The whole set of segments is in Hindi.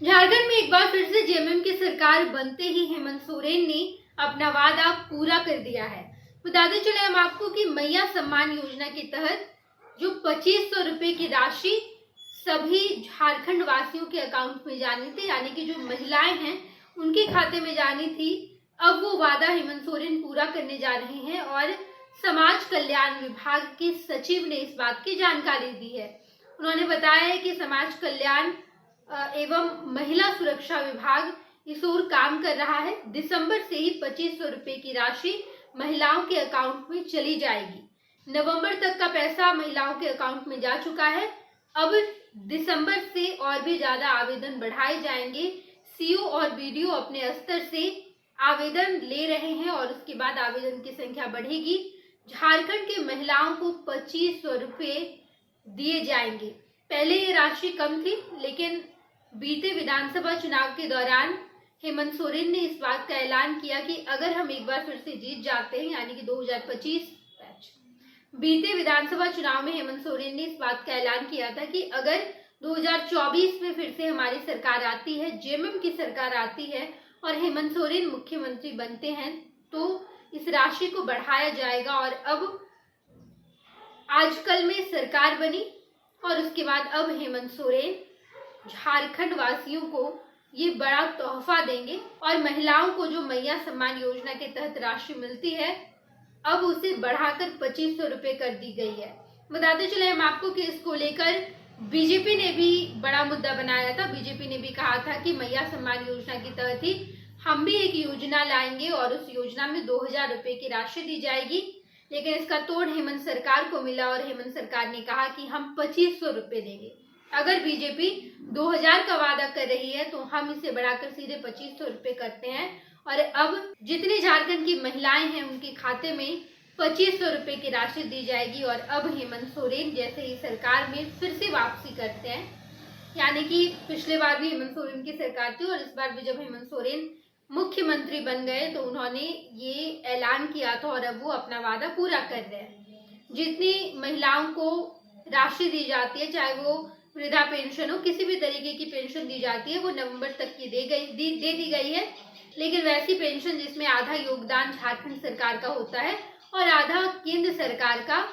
झारखंड में एक बार फिर से जेएमएम की सरकार बनते ही हेमंत सोरेन ने अपना वादा पूरा कर दिया है। बताते चले हम आपको कि मैया सम्मान योजना के तहत जो 2500 रुपए की राशि सभी झारखंड वासियों के अकाउंट में जानी थी, यानी कि जो महिलाएं हैं उनके खाते में जानी थी, अब वो वादा हेमंत सोरेन पूरा करने जा रहे हैं और समाज कल्याण विभाग के सचिव ने इस बात की जानकारी दी है। उन्होंने बताया है कि समाज कल्याण एवं महिला सुरक्षा विभाग इस ओर काम कर रहा है। दिसंबर से ही 2500 रुपए की राशि महिलाओं के अकाउंट में चली जाएगी। नवंबर तक का पैसा महिलाओं के अकाउंट में जा चुका है। अब दिसंबर से और भी ज्यादा आवेदन बढ़ाए जाएंगे। सीओ और बीडीओ अपने स्तर से आवेदन ले रहे हैं और उसके बाद आवेदन की संख्या बढ़ेगी। झारखंड की महिलाओं को 2500 रुपए दिए जाएंगे। पहले ये राशि कम थी, लेकिन बीते विधानसभा चुनाव के दौरान हेमंत सोरेन ने इस बात का ऐलान किया कि अगर हम एक बार फिर से जीत जाते हैं, यानी कि 2025 बीते विधानसभा चुनाव में हेमंत सोरेन ने इस बात का ऐलान किया था कि अगर 2024 में फिर से हमारी सरकार आती है, जेएमएम की सरकार आती है और हेमंत सोरेन मुख्यमंत्री बनते हैं, तो इस राशि को बढ़ाया जाएगा। और अब आजकल में सरकार बनी और उसके बाद अब हेमंत सोरेन झारखंड वासियों को ये बड़ा तोहफा देंगे और महिलाओं को जो मैया सम्मान योजना के तहत राशि मिलती है, अब उसे बढ़ाकर 2500 रुपए कर दी गई है। बताते चले हम आपको कि इसको लेकर बीजेपी ने भी बड़ा मुद्दा बनाया था। बीजेपी ने भी कहा था कि मैया सम्मान योजना के तहत ही हम भी एक योजना लाएंगे और उस योजना में 2000 रुपए की राशि दी जाएगी, लेकिन इसका तोड़ हेमंत सरकार को मिला और हेमंत सरकार ने कहा कि हम 2500 रुपए देंगे। अगर बीजेपी 2000 का वादा कर रही है तो हम इसे बढ़ाकर सीधे 2500 रुपए करते हैं और अब जितनी झारखंड की महिलाएं हैं उनके खाते में 2500 रुपए की राशि दी जाएगी। और अब हेमंत सोरेन जैसे ही सरकार में फिर से वापसी करते हैं, यानी कि पिछले बार भी हेमंत सोरेन की सरकार थी और इस बार भी जब हेमंत सोरेन मुख्यमंत्री बन गए तो उन्होंने ये ऐलान किया था और अब वो अपना वादा पूरा कर रहे हैं। जितनी महिलाओं को राशि दी जाती है, चाहे वो वृद्धा पेंशन हो, किसी भी तरीके की पेंशन दी जाती है, वो नवंबर तक की दे दी गई है। लेकिन वैसी पेंशन जिसमें आधा योगदान झारखंड सरकार का होता है और आधा केंद्र सरकार का,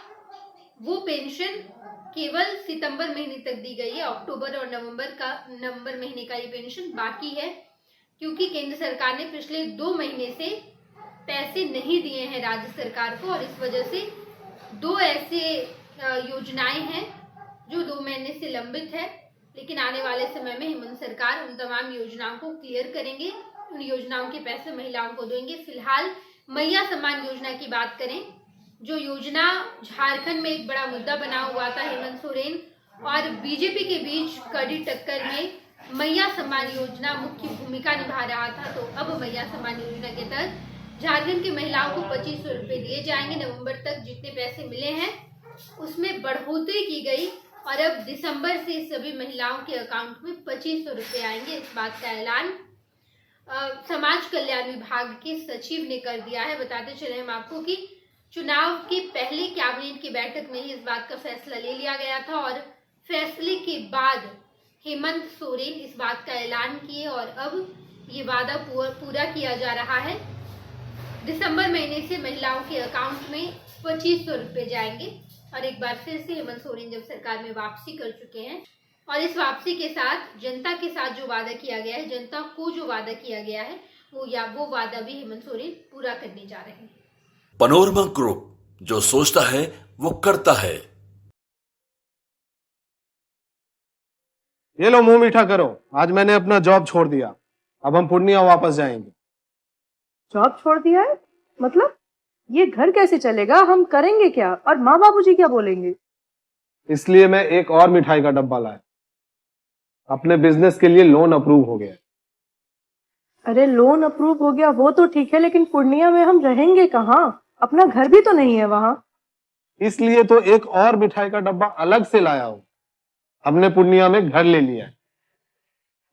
वो पेंशन केवल सितंबर महीने तक दी गई है। अक्टूबर और नवंबर महीने का ये पेंशन बाकी है, क्योंकि केंद्र सरकार ने पिछले 2 महीने से पैसे नहीं दिए हैं राज्य सरकार को और इस वजह से 2 ऐसे योजनाएं हैं जो 2 महीने से लंबित है। लेकिन आने वाले समय में हेमंत सरकार उन तमाम योजनाओं को क्लियर करेंगे, उन योजनाओं के पैसे महिलाओं को देंगे। फिलहाल मैया सम्मान योजना की बात करें, जो योजना झारखंड में एक बड़ा मुद्दा बना हुआ था, हेमंत सोरेन और बीजेपी के बीच कड़ी टक्कर में मैया सम्मान योजना मुख्य भूमिका निभा रहा था। तो अब मैया सम्मान योजना के तहत झारखंड की महिलाओं को 2500 रुपए दिए जाएंगे। नवंबर तक जितने पैसे मिले हैं उसमें बढ़ोतरी की गई और अब दिसंबर से सभी महिलाओं के अकाउंट में 2500 रुपए आएंगे। इस बात का ऐलान समाज कल्याण विभाग के सचिव ने कर दिया है। बताते चले हम आपको कि चुनाव के पहले कैबिनेट की बैठक में ही इस बात का फैसला ले लिया गया था और फैसले के बाद हेमंत सोरेन इस बात का ऐलान किए और अब ये वादा पूरा किया जा रहा है। दिसंबर महीने से महिलाओं के अकाउंट में 2500 रुपए जाएंगे और एक बार फिर से हेमंत सोरेन जब सरकार में वापसी कर चुके हैं और इस वापसी के साथ जनता के साथ जो वादा किया गया है, जनता को जो वादा किया गया है, वो वादा भी हेमंत सोरेन पूरा करने जा रहे हैं। पैनोरमा ग्रुप, जो सोचता है वो करता है। ये लो, मुंह मीठा करो। आज मैंने अपना जॉब छोड़ दिया, अब हम पूर्णिया वापस जाएंगे। जॉब छोड़ दिया है? मतलब ये घर कैसे चलेगा? हम करेंगे क्या और माँ बाबूजी क्या बोलेंगे? इसलिए मैं एक और मिठाई का डब्बा लाया। अपने बिजनेस के लिए लोन अप्रूव हो गया। अरे लोन अप्रूव हो गया वो तो ठीक है, लेकिन पूर्णिया में हम रहेंगे कहाँ? अपना घर भी तो नहीं है वहाँ। इसलिए तो एक और मिठाई का डब्बा अलग से लाया हूँ। हमने पूर्णिया में घर ले लिया है,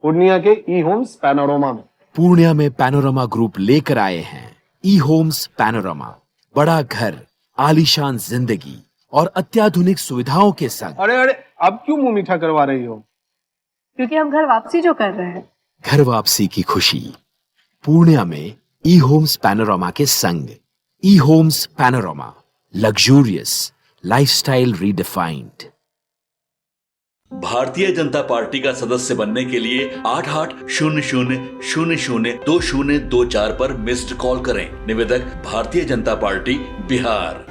पूर्णिया के ई होम्स पैनोरमा में। पूर्णिया में पैनोरमा ग्रुप लेकर आए हैं ई होम्स पैनोरमा। बड़ा घर, आलीशान जिंदगी और अत्याधुनिक सुविधाओं के संग। अरे अब क्यों मुंह मीठा करवा रही हो? क्योंकि हम घर वापसी जो कर रहे हैं। घर वापसी की खुशी पूर्णिया में ई होम्स पैनोरामा के संग। E homes panorama, luxurious lifestyle redefined. Bharatiya Janata party का सदस्य बनने के लिए 8800002024 पर मिस्ड कॉल करें। निवेदक भारतीय जनता पार्टी बिहार।